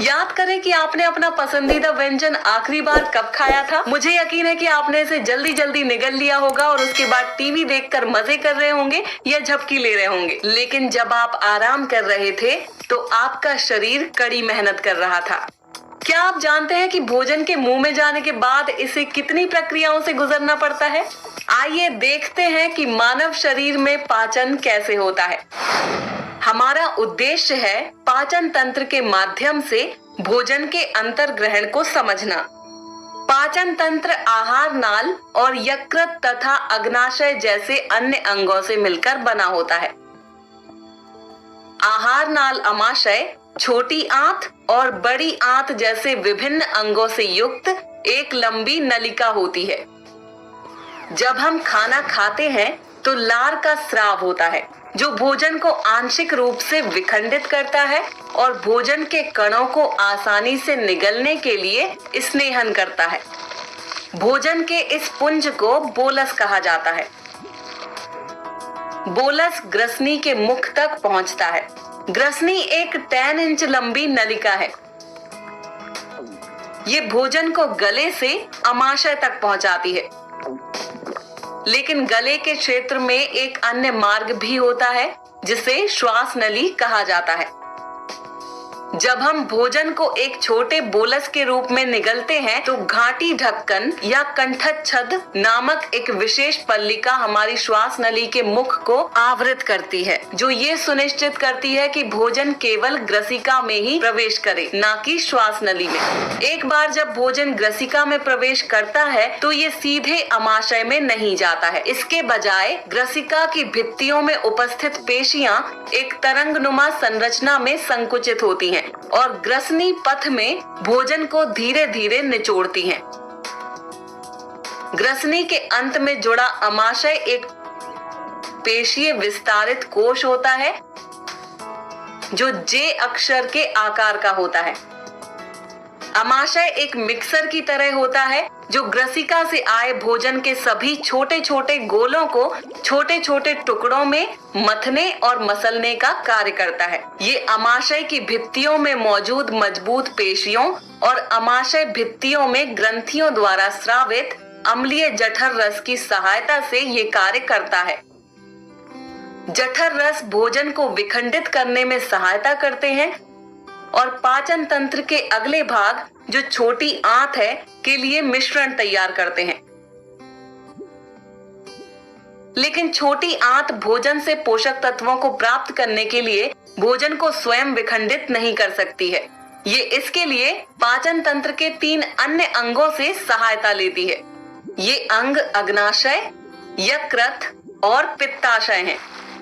याद करें कि आपने अपना पसंदीदा व्यंजन आखिरी बार कब खाया था। मुझे यकीन है कि आपने इसे जल्दी जल्दी निगल लिया होगा और उसके बाद टीवी देखकर मजे कर रहे होंगे या झपकी ले रहे होंगे। लेकिन जब आप आराम कर रहे थे तो आपका शरीर कड़ी मेहनत कर रहा था। क्या आप जानते हैं कि भोजन के मुंह में जाने के बाद इसे कितनी प्रक्रियाओं से गुजरना पड़ता है? आइए देखते हैं कि मानव शरीर में पाचन कैसे होता है। हमारा उद्देश्य है पाचन तंत्र के माध्यम से भोजन के अंतर्ग्रहण को समझना। पाचन तंत्र आहार नाल और यकृत तथा अग्नाशय जैसे अन्य अंगों से मिलकर बना होता है। आहार नाल अमाशय, छोटी आंत और बड़ी आंत जैसे विभिन्न अंगों से युक्त एक लंबी नलिका होती है। जब हम खाना खाते हैं तो लार का स्राव होता है जो भोजन को आंशिक रूप से विखंडित करता है और भोजन के कणों को आसानी से निगलने के लिए स्नेहन करता है। भोजन के इस पुंज को बोलस कहा जाता है। बोलस ग्रसनी के मुख तक पहुंचता है। ग्रसनी एक 10 इंच लंबी नलिका है। ये भोजन को गले से अमाशय तक पहुंचाती है। लेकिन गले के क्षेत्र में एक अन्य मार्ग भी होता है जिसे श्वास नली कहा जाता है। जब हम भोजन को एक छोटे बोलस के रूप में निगलते हैं तो घाटी ढक्कन या कंठच्छद नामक एक विशेष पल्लिका हमारी श्वास नली के मुख को आवृत करती है, जो ये सुनिश्चित करती है कि भोजन केवल ग्रसिका में ही प्रवेश करे, ना कि श्वास नली में। एक बार जब भोजन ग्रसिका में प्रवेश करता है तो ये सीधे अमाशय में नहीं जाता है। इसके बजाय ग्रसिका की भित्तियों में उपस्थित पेशियां एक तरंगनुमा संरचना में संकुचित होती हैं और ग्रसनी पथ में भोजन को धीरे धीरे निचोड़ती हैं। ग्रसनी के अंत में जुड़ा अमाशय एक पेशीय विस्तारित कोश होता है जो जे अक्षर के आकार का होता है। अमाशय एक मिक्सर की तरह होता है जो ग्रसिका से आए भोजन के सभी छोटे छोटे गोलों को छोटे छोटे टुकड़ों में मथने और मसलने का कार्य करता है। ये अमाशय की भित्तियों में मौजूद मजबूत पेशियों और अमाशय भित्तियों में ग्रंथियों द्वारा स्रावित अम्लीय जठर रस की सहायता से ये कार्य करता है। जठर रस भोजन को विखंडित करने में सहायता करते हैं और पाचन तंत्र के अगले भाग जो छोटी आंत है के लिए मिश्रण तैयार करते हैं। लेकिन छोटी आंत भोजन से पोषक तत्वों को प्राप्त करने के लिए भोजन को स्वयं विखंडित नहीं कर सकती है। ये इसके लिए पाचन तंत्र के 3 अन्य अंगों से सहायता लेती है। ये अंग अग्नाशय, यकृत और पित्ताशय हैं।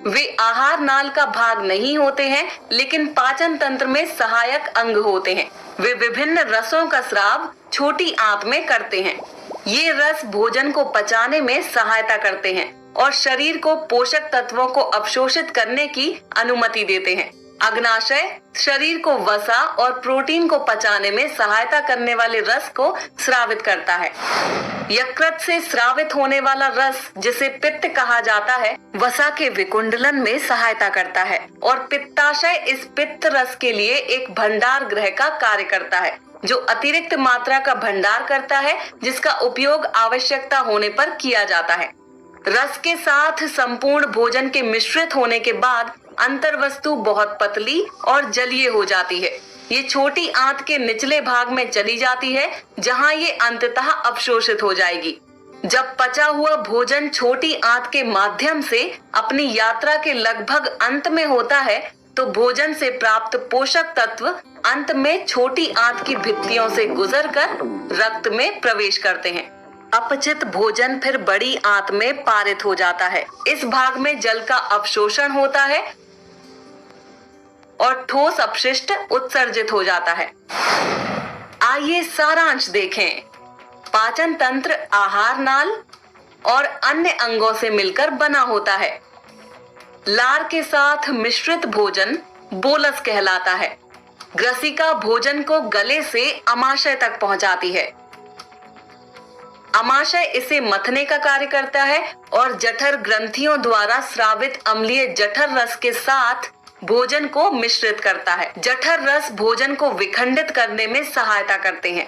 वे आहार नाल का भाग नहीं होते हैं लेकिन पाचन तंत्र में सहायक अंग होते हैं। वे विभिन्न रसों का स्राव छोटी आंत में करते हैं। ये रस भोजन को पचाने में सहायता करते हैं और शरीर को पोषक तत्वों को अवशोषित करने की अनुमति देते हैं। अग्नाशय शरीर को वसा और प्रोटीन को पचाने में सहायता करने वाले रस को स्रावित करता है। यकृत से स्रावित होने वाला रस, जिसे पित्त कहा जाता है, वसा के विकुंडलन में सहायता करता है और पित्ताशय इस पित्त रस के लिए एक भंडार गृह का कार्य करता है जो अतिरिक्त मात्रा का भंडार करता है जिसका उपयोग आवश्यकता होने पर किया जाता है। रस के साथ संपूर्ण भोजन के मिश्रित होने के बाद अंतर्वस्तु बहुत पतली और जलीय हो जाती है। ये छोटी आंत के निचले भाग में चली जाती है जहां ये अंततः अवशोषित हो जाएगी। जब पचा हुआ भोजन छोटी आंत के माध्यम से अपनी यात्रा के लगभग अंत में होता है तो भोजन से प्राप्त पोषक तत्व अंत में छोटी आंत की भित्तियों से गुजरकर रक्त में प्रवेश करते हैं। अपचित भोजन फिर बड़ी आंत में पारित हो जाता है। इस भाग में जल का अवशोषण होता है और ठोस अपशिष्ट उत्सर्जित हो जाता है। आइए सारांश देखें। पाचन तंत्र आहार नाल और अन्य अंगों से मिलकर बना होता है। लार के साथ मिश्रित भोजन बोलस कहलाता है। ग्रसिका भोजन को गले से अमाशय तक पहुंचाती है। अमाशय इसे मथने का कार्य करता है और जठर ग्रंथियों द्वारा स्रावित अम्लीय जठर रस के साथ भोजन को मिश्रित करता है। जठर रस भोजन को विखंडित करने में सहायता करते हैं।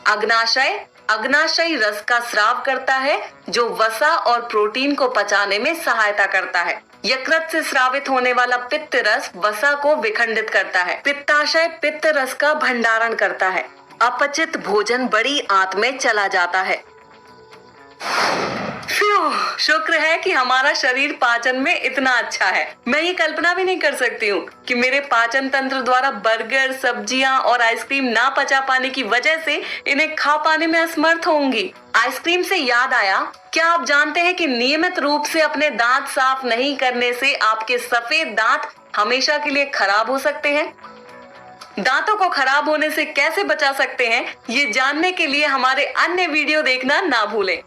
अग्नाशय अग्नाशयी रस का स्राव करता है जो वसा और प्रोटीन को पचाने में सहायता करता है। यकृत से स्रावित होने वाला पित्त रस वसा को विखंडित करता है। पित्ताशय पित्त रस का भंडारण करता है। अपचित भोजन बड़ी आंत में चला जाता है। शुक्र है कि हमारा शरीर पाचन में इतना अच्छा है। मैं ये कल्पना भी नहीं कर सकती हूँ कि मेरे पाचन तंत्र द्वारा बर्गर, सब्जियां और आइसक्रीम ना पचा पाने की वजह से इन्हें खा पाने में असमर्थ होंगी। आइसक्रीम से याद आया, क्या आप जानते हैं कि नियमित रूप से अपने दांत साफ नहीं करने से आपके सफेद दांत हमेशा के लिए खराब हो सकते हैं? दांतों को खराब होने से कैसे बचा सकते हैं, ये जानने के लिए हमारे अन्य वीडियो देखना ना भूलें।